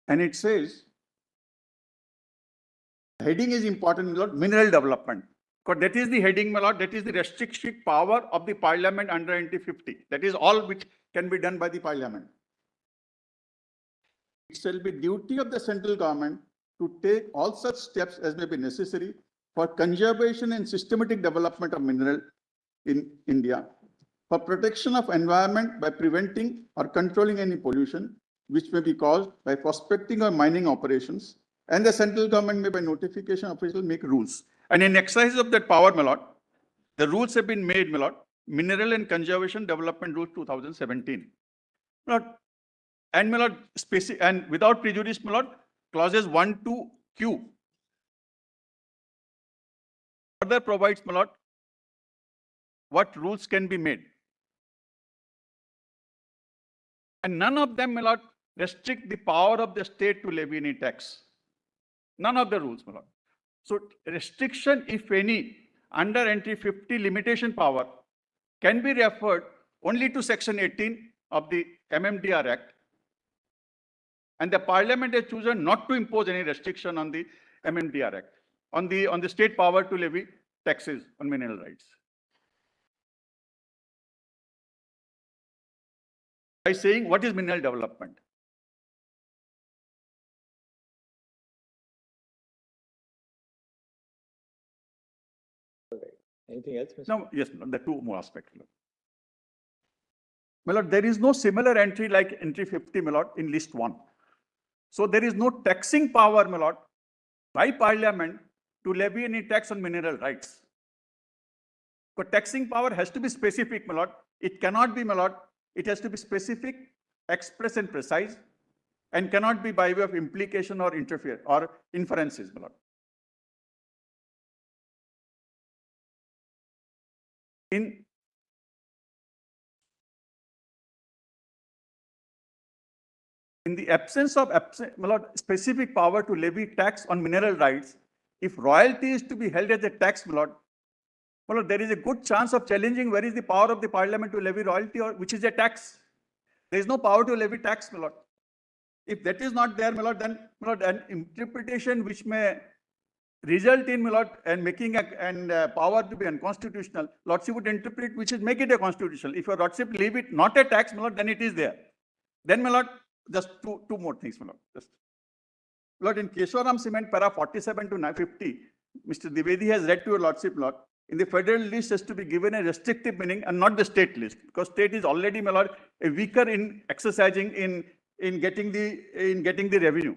And it says, heading is important, my lord, mineral development. Because that is the heading, my lord, that is the restrictive power of the parliament under NT 50. That is all which can be done by the parliament. It shall be duty of the central government to take all such steps as may be necessary for conservation and systematic development of mineral in India, for protection of environment by preventing or controlling any pollution which may be caused by prospecting or mining operations, and the central government may by notification official make rules. And in exercise of that power, my lord, the rules have been made, my lord, Mineral and Conservation Development Rules 2017. My lord, and my lord, and without prejudice, my lord, clauses 1 to Q further provides, my lord, what rules can be made. And none of them, my lord, restrict the power of the state to levy any tax. None of the rules, my lord. So restriction, if any, under NT 50 limitation power can be referred only to Section 18 of the MMDR Act. And the Parliament has chosen not to impose any restriction on the MMDR Act, on the state power to levy taxes on mineral rights. By saying what is mineral development? Anything else, Mr. No, yes, the two more aspects. My lord, there is no similar entry like entry 50, my lord, in list 1. So there is no taxing power, my lord, by Parliament to levy any tax on mineral rights. But taxing power has to be specific, my lord. It cannot be, my lord. It has to be specific, express and precise, and cannot be by way of implication or interfere or inferences, my lord. In the absence of my lord, specific power to levy tax on mineral rights, if royalty is to be held as a tax, my lord, there is a good chance of challenging where is the power of the Parliament to levy royalty, or which is a tax. There is no power to levy tax, my lord. If that is not there, my lord, then my lord, an interpretation which may result in, my lord, and making a power to be unconstitutional, lordship would interpret which is make it a constitutional. If your lordship leave it not a tax, my lord, then it is there. Then, my lord, just two more things, my lord. Just, my lord, in Keswaram Cement, para 47 to 50, Mr. Dwivedi has read to your lordship, my lord. In the federal list has to be given a restrictive meaning and not the state list, because state is already, my lord, a weaker in exercising in getting the revenue.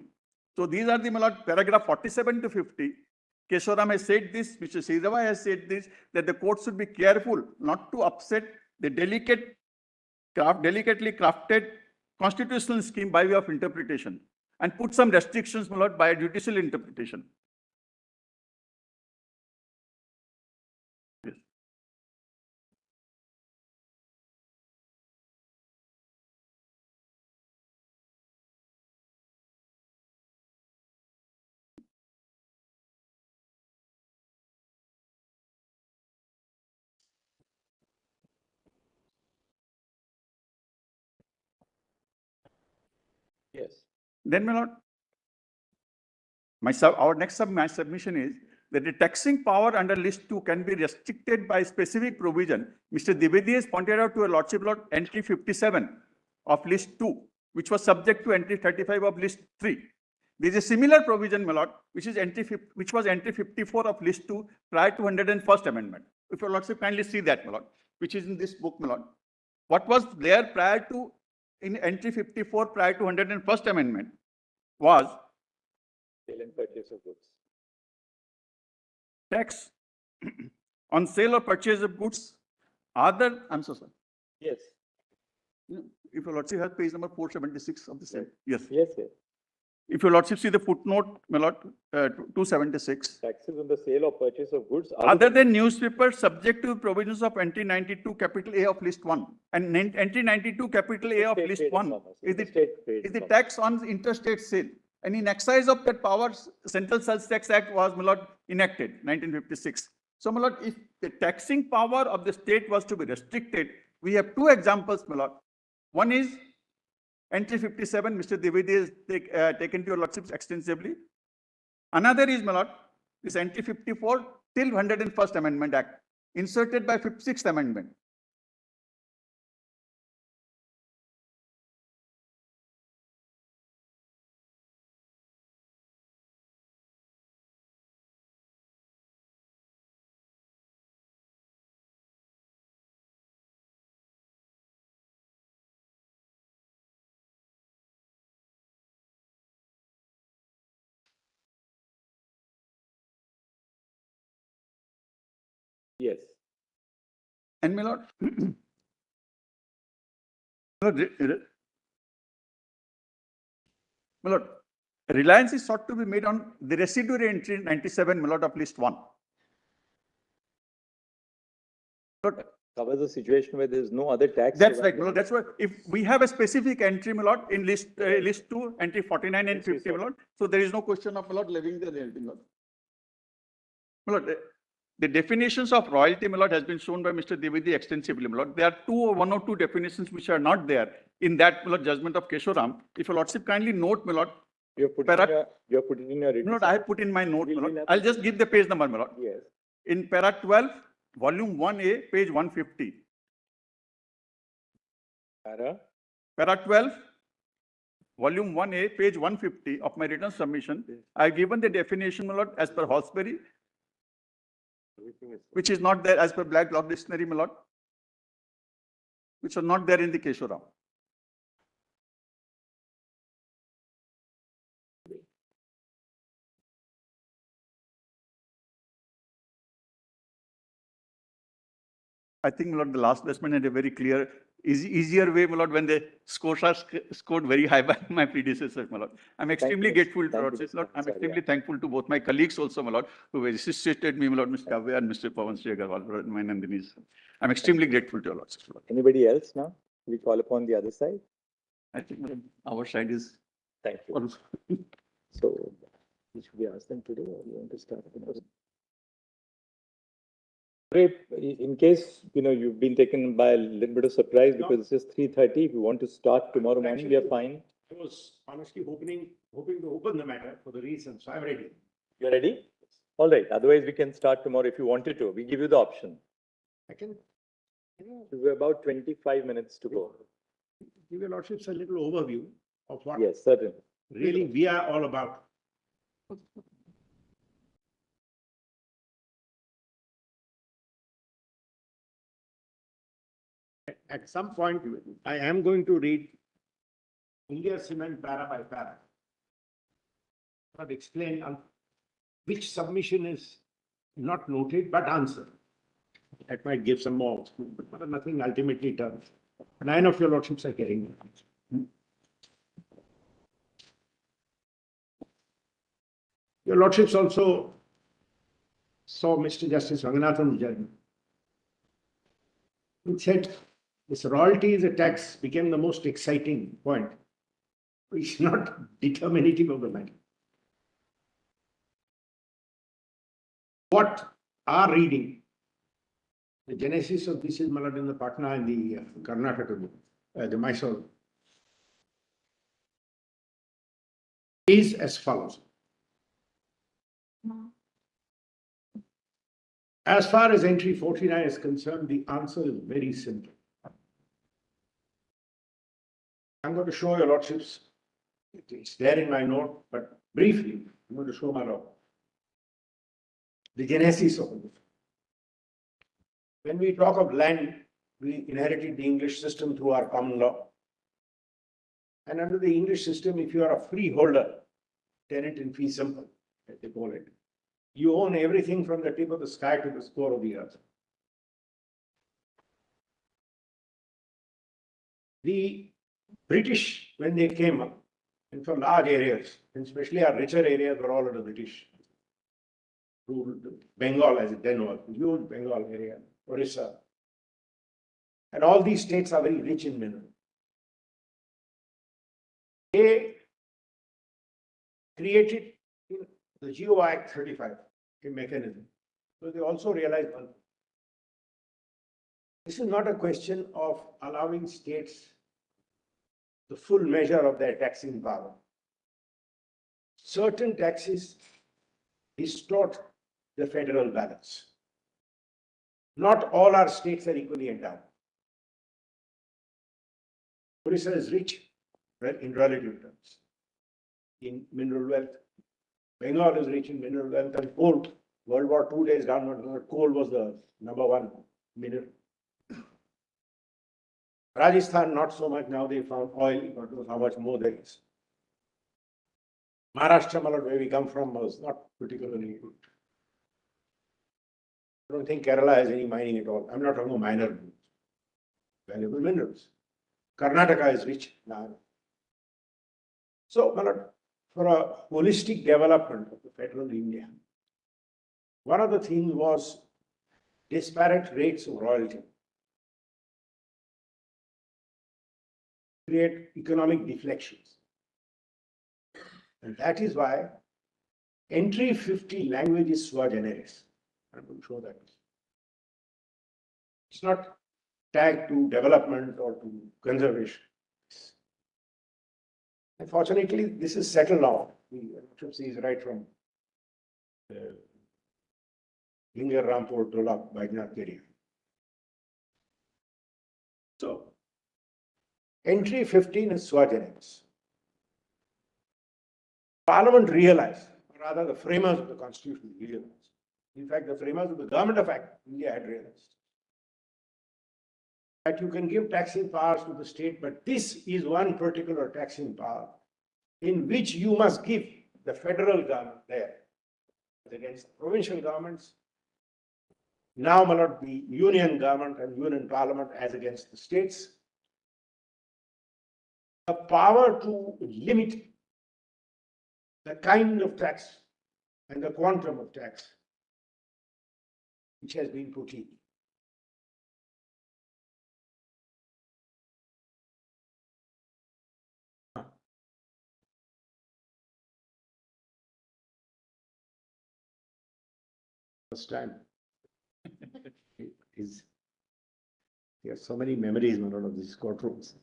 So these are the, my lord, paragraph 47 to 50. Keswaram has said this, Mr. Sridhava has said this, that the court should be careful not to upset the delicately crafted constitutional scheme by way of interpretation and put some restrictions, my lord, by a judicial interpretation. Yes. Yes. Then, my lord, our next submission is that the taxing power under list 2 can be restricted by specific provision. Mr. Dwivedi has pointed out to a lordship, lord, entry 57 of list 2, which was subject to entry 35 of list 3. There is a similar provision, my lord, which was entry 54 of list 2 prior to 101st amendment. If your lordship kindly see that, my lord, which is in this book, my lord. What was there prior to, in entry 54 prior to 101st amendment was Sale and purchase of goods. Tax on sale or purchase of goods. I'm so sorry. Yes. If your lordship has page number 476 of the same. Yes. Yes, yes. If your lordship see the footnote, my lord, 276. Taxes on the sale or purchase of goods Other than newspapers subject to provisions of entry 92 capital A of list 1 and entry 92 capital A of list 1 is the tax on interstate sale. And in exercise of that power, Central Sales Tax Act was, my lord, enacted 1956. So, my lord, if the taxing power of the state was to be restricted, we have two examples, my lord. One is Entry 57, Mr. Dwivedi is taken to your lordships extensively. Another is, my lord, this entry 54 till 101st Amendment Act, inserted by 56th Amendment. Yes. And my lord, my lord, reliance is sought to be made on the residuary entry 97, my lord, of list 1. Lord, Covers a situation where there is no other tax. that's right, my lord. That's why if we have a specific entry, my lord, in list 2, entry 49 and 50, my lord, so there is no question of, my lord, levying the royalty, my lord. My lord, the definitions of royalty, my lord, has been shown by Mr. Dwivedi extensively, my lord. There are one or two definitions which are not there in that, my lord, judgment of Keshoram. If your lordship kindly note, my lord. You have put it in your My lord, I have put in my note, my lord. I'll just give the page number, my lord. Yes. In para 12, volume 1A, page 150. Para 12, volume 1A, page 150 of my written submission. I have given the definition, my lord, as per Hawkesbury, which is not there as per Black Law Dictionary, my lord, which are not there in the Keshoram. I think, my lord, the last batsman had a very clear, easier way, my lord, when the scores are scored very high by my predecessors, my lord. I'm extremely grateful to lord. I'm extremely thankful to both my colleagues also, my lord, who assisted me, my lord, Mr. Kavya and Mr. Pawan Agarwal, my Nandinis. I'm extremely grateful to your lords. Anybody else now? We call upon the other side. I think, my lord, our side is. Thank you. So, should we ask them today or you want to start? In case, you've been taken by a little bit of surprise because it's just 3:30. If you want to start tomorrow morning, we are fine. I was honestly hoping to open the matter for the reasons. I'm ready. You're ready? All right. Otherwise, we can start tomorrow if you wanted to. We give you the option. I can We're about 25 minutes to go. give your lordships a little overview of what Yes, certainly. really we are all about. At some point, I am going to read India Cement para by para. But explain on which submission is not noted but answered. That might give some more, but nothing ultimately turns. 9 of your lordships are getting it. Your lordships also saw Mr. Justice Ranganathan's judgment. He said this royalty is a tax became the most exciting point. It's not determinative of the matter. What our reading, the genesis of this is Malad in the Patna and the Karnataka, the Mysore, is as follows. As far as entry 49 is concerned, the answer is very simple. I'm going to show your lordships. It's there in my note, but briefly, I'm going to show my lord. The genesis of it. When we talk of land, we inherited the English system through our common law. And under the English system, if you are a freeholder, tenant in fee simple, as they call it, you own everything from the tip of the sky to the core of the earth. The British, when they came up, and for large areas, and especially our richer areas were all under British. Ruled Bengal as it then was, huge Bengal area, Orissa. And all these states are very rich in mineral. They created in the Geo Act 35 a mechanism. So they also realized one thing. This is not a question of allowing states the full measure of their taxing power. Certain taxes distort the federal balance. Not all our states are equally endowed. Orissa is rich in relative terms in mineral wealth. Bengal is rich in mineral wealth and coal. World War II days down, coal was the #1 mineral. Rajasthan, not so much. Now they found oil, but knows how much more there is. Maharashtra, where we come from, was not particularly good. I don't think Kerala has any mining at all. I'm not talking about minor valuable minerals. Karnataka is rich now. So, for a holistic development of the federal India, one of the things was disparate rates of royalty. Create economic deflections. And that is why entry 50 language is sui generis. I'm going to show that. It's not tagged to development or to conservation. Unfortunately, this is settled now. The HFC is right from Linger Rampur to Bajnath area. So, entry 15 is sui generis. Parliament realized, or rather the framers of the constitution realized. In fact, the framers of the government of India had realized that you can give taxing powers to the state, but this is one particular taxing power in which you must give the federal government there against the provincial governments. Now, my lord, the union government and union parliament as against the states. The power to limit the kind of tax and the quantum of tax which has been put in. First time. There are so many memories, my lord, of these courtrooms.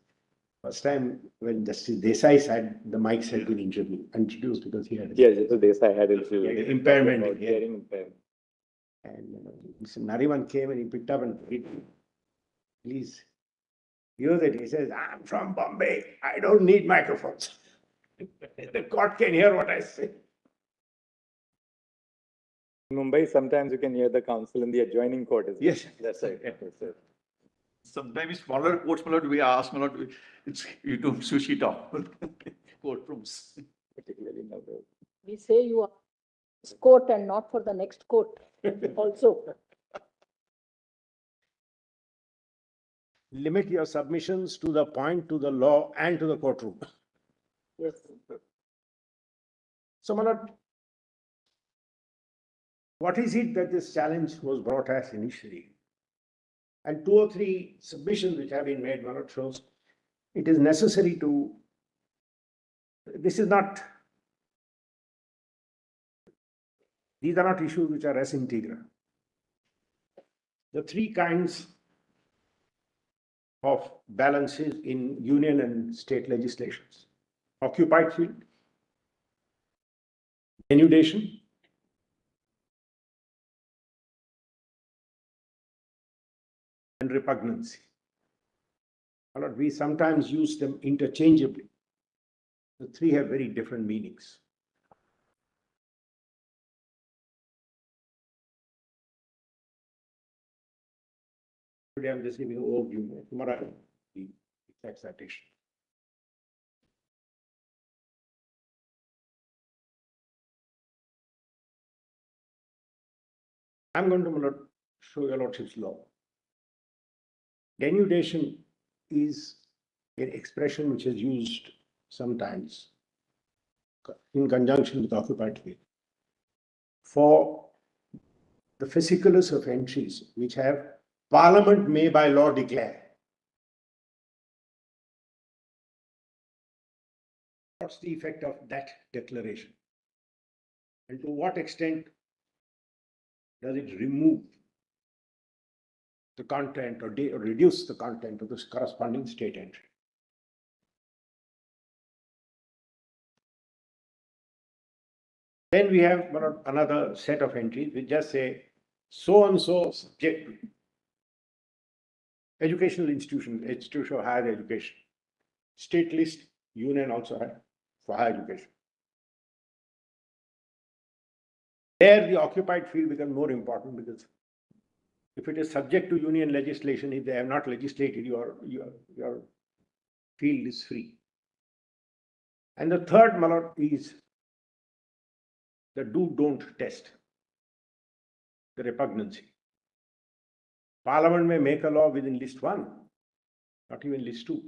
First time when Justice Desai said the mics had been introduced because he had Desai had impairment. Hearing impairment. And Mr. Nariman came and he picked up and read, please use it. He says, I'm from Bombay. I don't need microphones. The court can hear what I say. In Mumbai, sometimes you can hear the council in the adjoining court as well. Yes. That's right. That's right. Sometimes smaller courts, my lord, we ask, my lord, it's you don't sushi talk courtrooms. Particularly now. We say you are this court and not for the next court also. Limit your submissions to the point, to the law and to the courtroom. Yes. So, my lord, what is it that this challenge was brought as initially? And 2 or 3 submissions which have been made, my lord, shows it is necessary to, this is not, these are not issues which are res integra. The 3 kinds of balances in union and state legislations: occupied field, denudation, and repugnancy. We sometimes use them interchangeably. The 3 have very different meanings. Today I'm just giving an overview. Tomorrow, the exact citation. I'm going to show your lordship's law. Denudation is an expression which is used sometimes in conjunction with occupied field for the fasciculus of entries which have Parliament may by law declare. What's the effect of that declaration? And to what extent does it remove the content or reduce the content of this corresponding state entry? Then we have another set of entries which just say so and so subject to educational institution of higher education. State list, union also had for higher education. There the occupied field becomes more important, because if it is subject to union legislation, if they have not legislated, your field is free. And the third, Malad, is the do-don't test, the repugnancy. Parliament may make a law within list 1, not even list 2.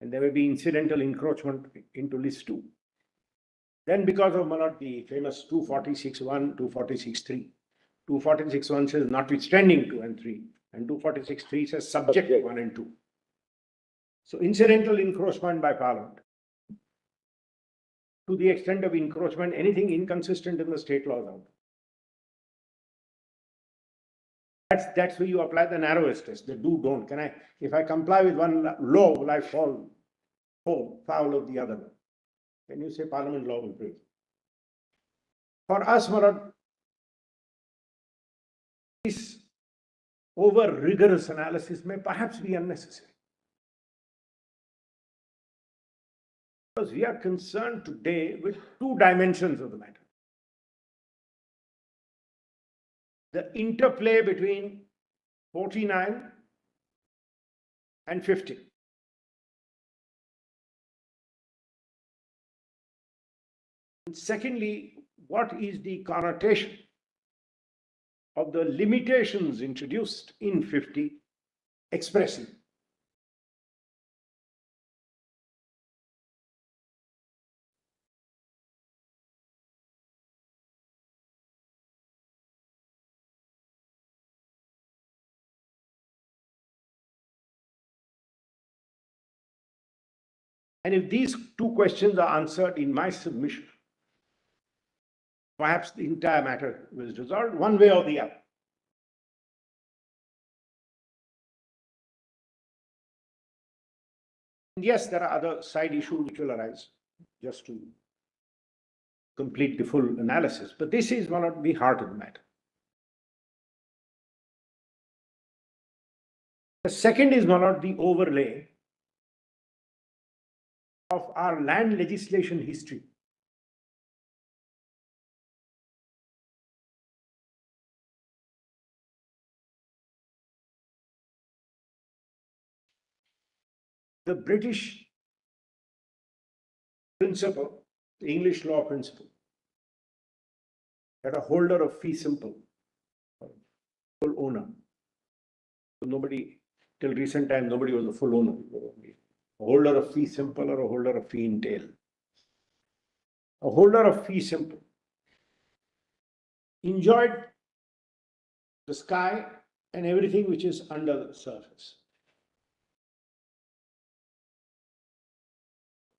And there may be incidental encroachment into list 2. Then because of Malad, the famous 246(1), 246(3). 246(1) says notwithstanding 2 and 3. And 246(3) says subject 1 and 2. So incidental encroachment by Parliament. To the extent of encroachment, anything inconsistent in the state laws out. That's where you apply the narrowest test, the do-don't. If I comply with one law, will I fall foul of the other? Can you say Parliament law will break? For us, Malad, this over rigorous analysis may perhaps be unnecessary. Because we are concerned today with 2 dimensions of the matter. The interplay between 49 and 50. And secondly, what is the connotation of the limitations introduced in 50 expressing? And if these 2 questions are answered in my submission, perhaps the entire matter was resolved one way or the other. And yes, there are other side issues which will arise just to complete the full analysis, but this is one of the heart of the matter. The second is one of the overlay of our land legislation history. The British principle, the English law principle, that a holder of fee simple, full owner. So nobody, till recent time, nobody was a full owner. A holder of fee simple or a holder of fee entail. A holder of fee simple enjoyed the sky and everything which is under the surface.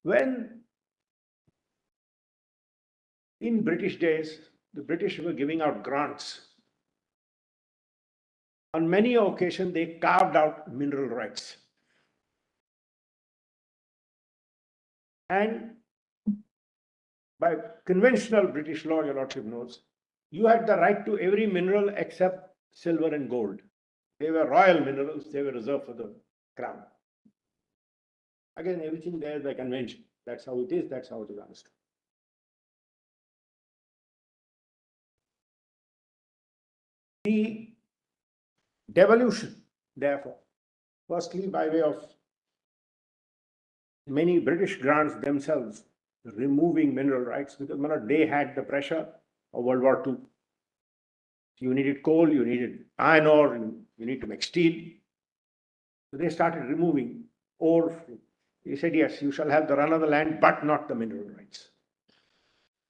When in British days, the British were giving out grants, on many occasions they carved out mineral rights. And by conventional British law, your Lordship knows, you had the right to every mineral except silver and gold. They were royal minerals, they were reserved for the crown. Again, everything there is by convention. That's how it is, that's how it is understood. The devolution, therefore, firstly by way of many British grants themselves removing mineral rights, because they had the pressure of World War II. You needed coal, you needed iron ore, you need to make steel. So they started removing ore. He said, yes, you shall have the run of the land, but not the mineral rights.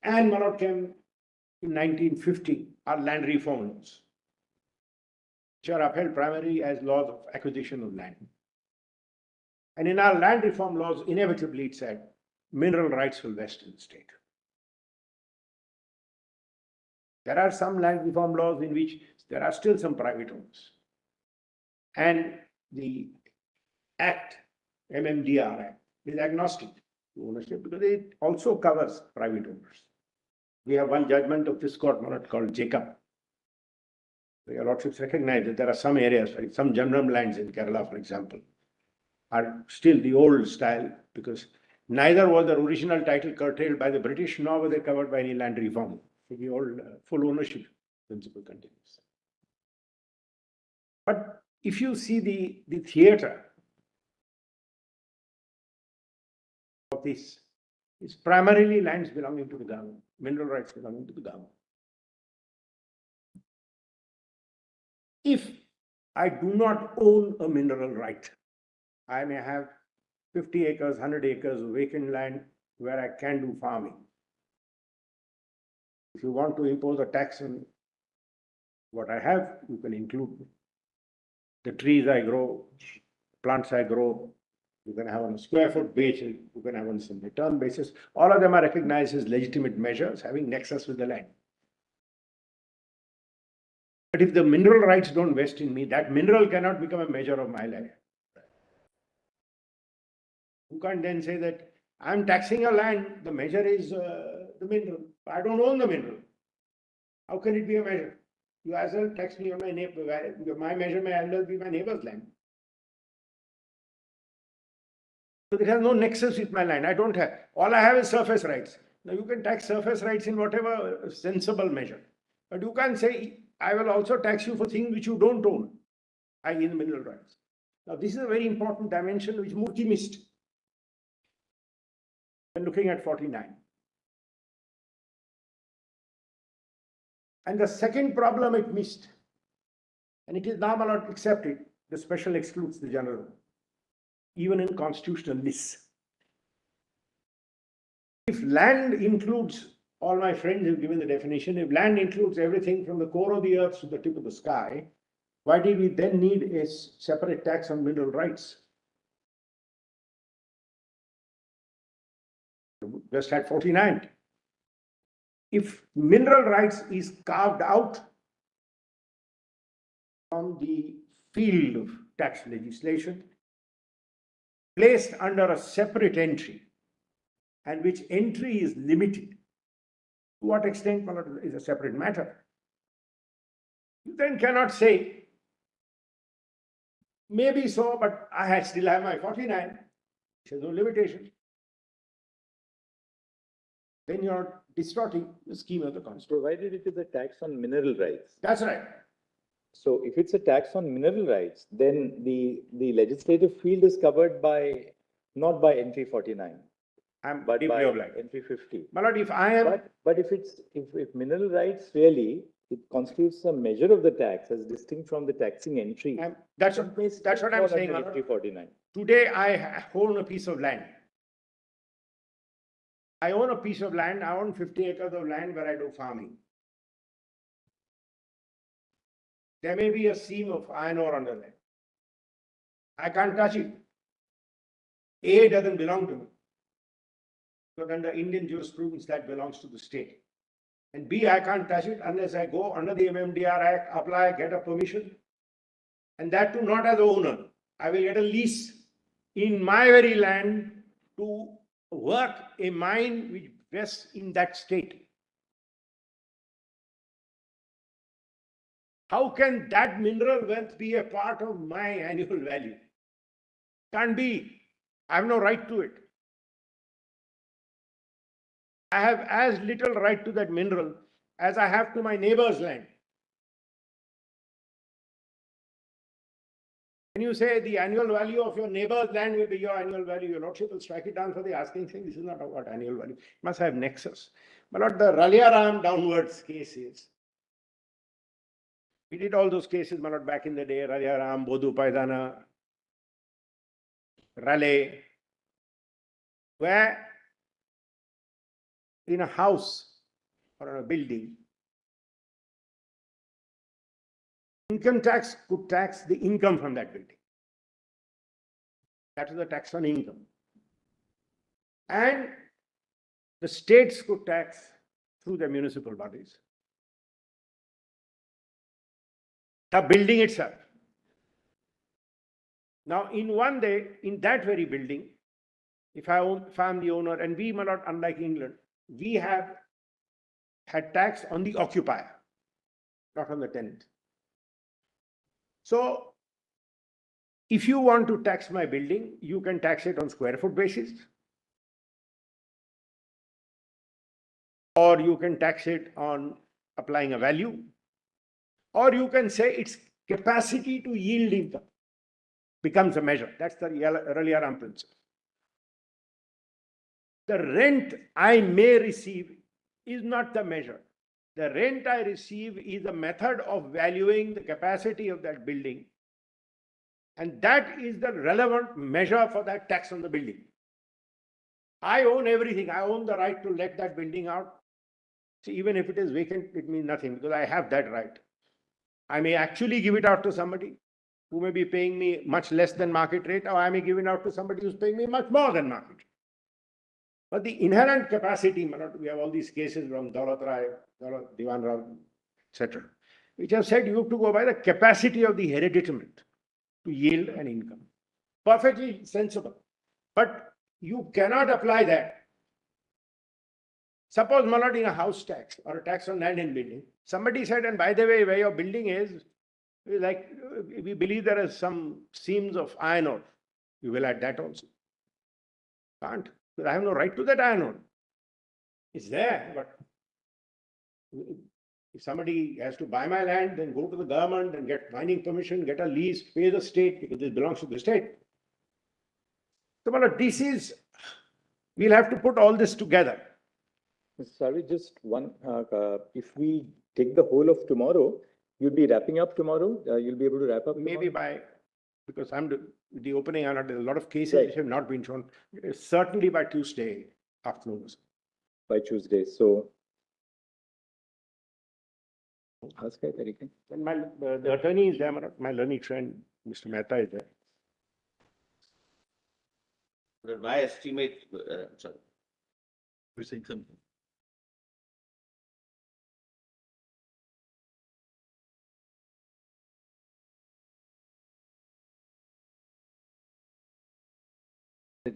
And came in 1950, our land reform laws, which are upheld primarily as laws of acquisition of land. And in our land reform laws, inevitably it said, mineral rights will vest in the state. There are some land reform laws in which there are still some private owners. And the Act, MMDR Act, is agnostic to ownership because it also covers private owners. We have one judgment of this court, my lord, called Jacob. Your lordships recognize that there are some areas, like some general lands in Kerala, for example, are still the old style, because neither was the original title curtailed by the British, nor were they covered by any land reform. So the old full ownership principle continues. But if you see the theatre of this, it's primarily lands belonging to the government, mineral rights belonging to the government. If I do not own a mineral right, I may have 50 acres, 100 acres of vacant land where I can do farming. If you want to impose a tax on what I have, you can include the trees I grow, plants I grow. You can have on a square foot basis, you can have on some return basis. All of them are recognized as legitimate measures having nexus with the land. But if the mineral rights don't vest in me, that mineral cannot become a measure of my land. You can't then say that I'm taxing a land, the measure is the mineral. I don't own the mineral. How can it be a measure? You as well tax me on my neighbor. My measure may as well be my neighbor's land. So it has no nexus with my land. I don't have. All I have is surface rights. Now you can tax surface rights in whatever sensible measure. But you can't say, I will also tax you for things which you don't own, i.e. the mineral rights. Now this is a very important dimension which Murthy missed when looking at 49. And the second problem it missed, and it is now not accepted, the special excludes the general, even in constitutional lists. If land includes, all my friends have given the definition, if land includes everything from the core of the earth to the tip of the sky, why did we then need a separate tax on mineral rights? Just at 49. If mineral rights is carved out from the field of tax legislation, placed under a separate entry, and which entry is limited, to what extent is a separate matter. You then cannot say, maybe so, but I still have my 49, which has no limitation. Then you're distorting the scheme of the constitution. Provided it is a tax on mineral rights. That's right. So if it's a tax on mineral rights, then the legislative field is covered by, not by entry 49, I'm but deeply by obliged. entry 50. My lord, if I am, But if mineral rights really, it constitutes a measure of the tax as distinct from the taxing entry. that's what I'm saying, my Entry lord. 49. Today I own a piece of land. I own a piece of land, I own 50 acres of land where I do farming. There may be a seam of iron ore under there. I can't touch it. A doesn't belong to me. But under Indian jurisprudence, that belongs to the state. And B, I can't touch it unless I go under the MMDR Act, apply, get a permission. And that too not as an owner. I will get a lease in my very land to work a mine which rests in that state. How can that mineral wealth be a part of my annual value? Can't be. I have no right to it. I have as little right to that mineral as I have to my neighbor's land. When you say the annual value of your neighbor's land will be your annual value, your lordship will strike it down for the asking thing. This is not about annual value. It must have nexus. But what the Raliaram downwards case is, we did all those cases, my lord, back in the day, Raliaram, Bodu Paidana, Raleigh, where in a house or in a building, income tax could tax the income from that building. That is the tax on income. And the states could tax through their municipal bodies the building itself. Now, in one day, in that very building, if I'm the owner, and we, my lord, unlike England, we have had tax on the occupier, not on the tenant. So if you want to tax my building, you can tax it on square foot basis, or you can tax it on applying a value, or you can say its capacity to yield income becomes a measure. That's the earlier principle. The rent I may receive is not the measure. The rent I receive is a method of valuing the capacity of that building. And that is the relevant measure for that tax on the building. I own everything. I own the right to let that building out. See, even if it is vacant, it means nothing because I have that right. I may actually give it out to somebody who may be paying me much less than market rate, or I may give it out to somebody who's paying me much more than market rate. But the inherent capacity, we have all these cases from Daulat Rai, Diwan Rao, etc., which have said you have to go by the capacity of the hereditament to yield an income. Perfectly sensible. But you cannot apply that. Suppose, my lord, in a house tax or a tax on land and building, somebody said, and by the way, where your building is, like, we believe there are some seams of iron ore. You will add that also. Can't. Because I have no right to that iron ore. It's there, but if somebody has to buy my land, then go to the government and get mining permission, get a lease, pay the state, because this belongs to the state. So, my lord, this is, we'll have to put all this together. Mr. Sarvi, just one, if we take the whole of tomorrow, you'll be wrapping up tomorrow? You'll be able to wrap up tomorrow? Maybe by, because I'm the opening, there's a lot of cases Right. which have not been shown. Certainly by Tuesday afternoon. By Tuesday, so. Ask it, Eric. And the attorney is there, my learned friend, Mr. Mehta is there. But my estimate, sorry. You're saying something.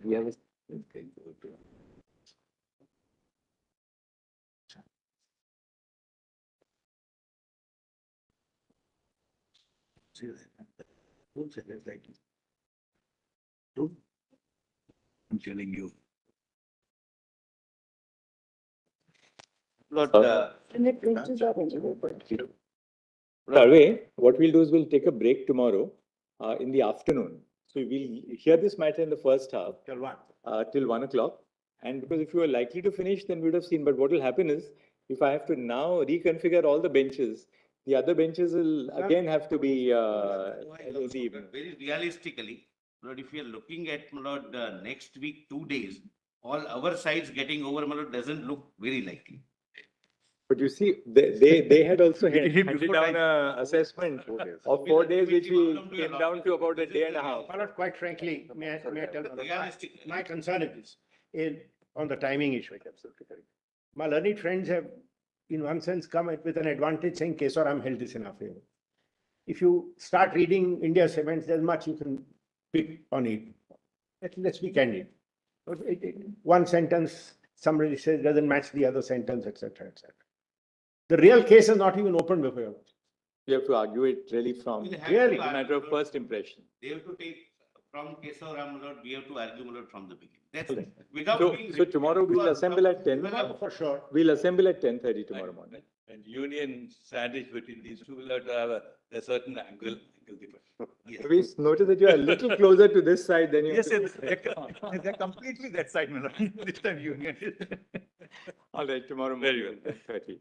We have a See that? Don't say that like this. Don't. I'm telling you. Lord, And it reaches our engineer. Sarve, what we'll do is we'll take a break tomorrow in the afternoon. So we'll hear this matter in the first half Till one. till 1 o'clock. And because if you were likely to finish, then we would have seen. But what will happen is, if I have to now reconfigure all the benches, the other benches will again have to be in the evening. very realistically, Lord, if we are looking at, Lord, next week, 2 days, all our sides getting over, Lord, doesn't look very likely. But you see, they had also We did it handed before down an assessment of 4 days, which we came down to about a day and a half. My lord, quite frankly, may I tell you, Realistic. my concern is on the timing issue. Absolutely correct. My learned friends have, in one sense, come with an advantage saying, Kesar, I'm held this in our favor. If you start reading India's events, there's much you can pick on it. Let's be candid. One sentence, somebody says doesn't match the other sentence, etc., etc. The real case is not even opened before you. You have to argue it really from We'll have Really? to a matter of argue, first impression. They have to take from Kesar Ram, Lord, we have to argue, Lord, from the beginning. That's Okay. without So, being. so tomorrow we'll assemble at 10. For sure. We'll assemble at 10:30 tomorrow morning. And union sandwich between these two will have to have a certain angle difference. Yes. We noticed that you're a little closer to this side than you. Yes, yes, they're completely that side, my lord. This time union. All right, tomorrow Very morning, 10:30.